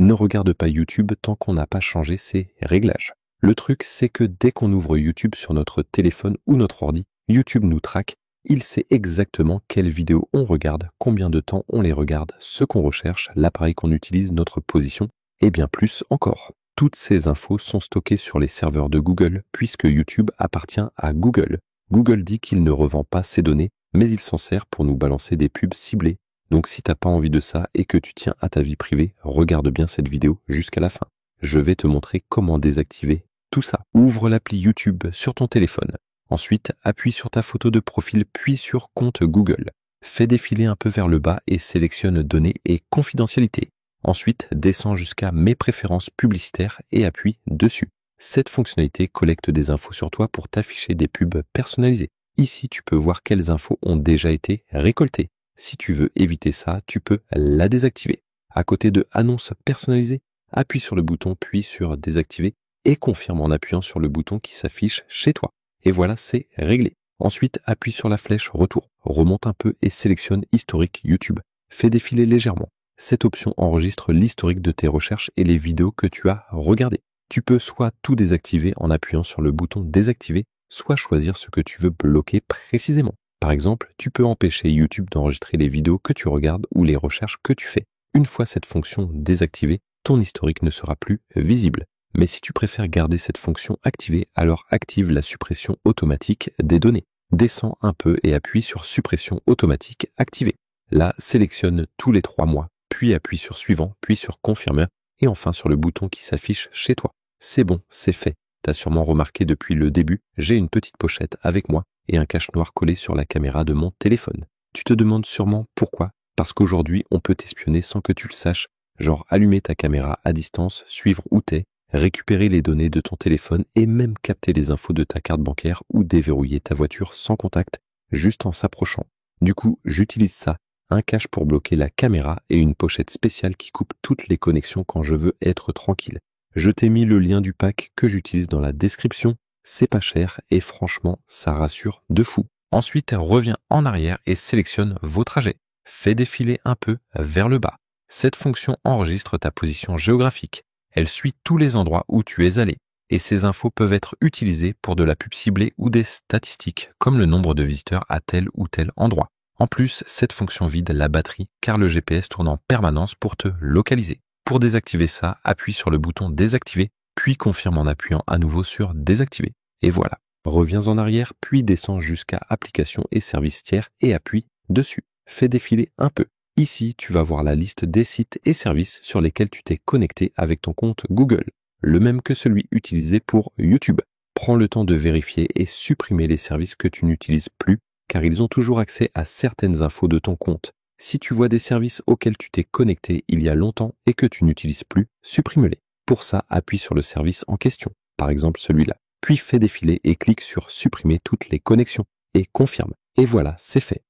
Ne regarde pas YouTube tant qu'on n'a pas changé ses réglages. Le truc, c'est que dès qu'on ouvre YouTube sur notre téléphone ou notre ordi, YouTube nous traque. Il sait exactement quelles vidéos on regarde, combien de temps on les regarde, ce qu'on recherche, l'appareil qu'on utilise, notre position, et bien plus encore. Toutes ces infos sont stockées sur les serveurs de Google, puisque YouTube appartient à Google. Google dit qu'il ne revend pas ces données, mais il s'en sert pour nous balancer des pubs ciblées. Donc si t'as pas envie de ça et que tu tiens à ta vie privée, regarde bien cette vidéo jusqu'à la fin. Je vais te montrer comment désactiver tout ça. Ouvre l'appli YouTube sur ton téléphone. Ensuite, appuie sur ta photo de profil puis sur compte Google. Fais défiler un peu vers le bas et sélectionne données et confidentialité. Ensuite, descends jusqu'à mes préférences publicitaires et appuie dessus. Cette fonctionnalité collecte des infos sur toi pour t'afficher des pubs personnalisées. Ici, tu peux voir quelles infos ont déjà été récoltées. Si tu veux éviter ça, tu peux la désactiver. À côté de annonces personnalisées, appuie sur le bouton puis sur désactiver et confirme en appuyant sur le bouton qui s'affiche chez toi. Et voilà, c'est réglé. Ensuite, appuie sur la flèche retour, remonte un peu et sélectionne historique YouTube. Fais défiler légèrement. Cette option enregistre l'historique de tes recherches et les vidéos que tu as regardées. Tu peux soit tout désactiver en appuyant sur le bouton désactiver, soit choisir ce que tu veux bloquer précisément. Par exemple, tu peux empêcher YouTube d'enregistrer les vidéos que tu regardes ou les recherches que tu fais. Une fois cette fonction désactivée, ton historique ne sera plus visible. Mais si tu préfères garder cette fonction activée, alors active la suppression automatique des données. Descends un peu et appuie sur suppression automatique activée. Là, sélectionne tous les 3 mois, puis appuie sur suivant, puis sur confirmer et enfin sur le bouton qui s'affiche chez toi. C'est bon, c'est fait. T'as sûrement remarqué depuis le début, j'ai une petite pochette avec moi et un cache noir collé sur la caméra de mon téléphone. Tu te demandes sûrement pourquoi? Parce qu'aujourd'hui, on peut t'espionner sans que tu le saches, genre allumer ta caméra à distance, suivre où t'es, récupérer les données de ton téléphone et même capter les infos de ta carte bancaire ou déverrouiller ta voiture sans contact, juste en s'approchant. Du coup, j'utilise ça, un cache pour bloquer la caméra et une pochette spéciale qui coupe toutes les connexions quand je veux être tranquille. Je t'ai mis le lien du pack que j'utilise dans la description, c'est pas cher et franchement, ça rassure de fou. Ensuite, reviens en arrière et sélectionne vos trajets. Fais défiler un peu vers le bas. Cette fonction enregistre ta position géographique. Elle suit tous les endroits où tu es allé. Et ces infos peuvent être utilisées pour de la pub ciblée ou des statistiques, comme le nombre de visiteurs à tel ou tel endroit. En plus, cette fonction vide la batterie car le GPS tourne en permanence pour te localiser. Pour désactiver ça, appuie sur le bouton désactiver, puis confirme en appuyant à nouveau sur désactiver. Et voilà. Reviens en arrière, puis descends jusqu'à applications et services tiers et appuie dessus. Fais défiler un peu. Ici, tu vas voir la liste des sites et services sur lesquels tu t'es connecté avec ton compte Google, le même que celui utilisé pour YouTube. Prends le temps de vérifier et supprimer les services que tu n'utilises plus, car ils ont toujours accès à certaines infos de ton compte. Si tu vois des services auxquels tu t'es connecté il y a longtemps et que tu n'utilises plus, supprime-les. Pour ça, appuie sur le service en question, par exemple celui-là. Puis fais défiler et clique sur supprimer toutes les connexions et confirme. Et voilà, c'est fait.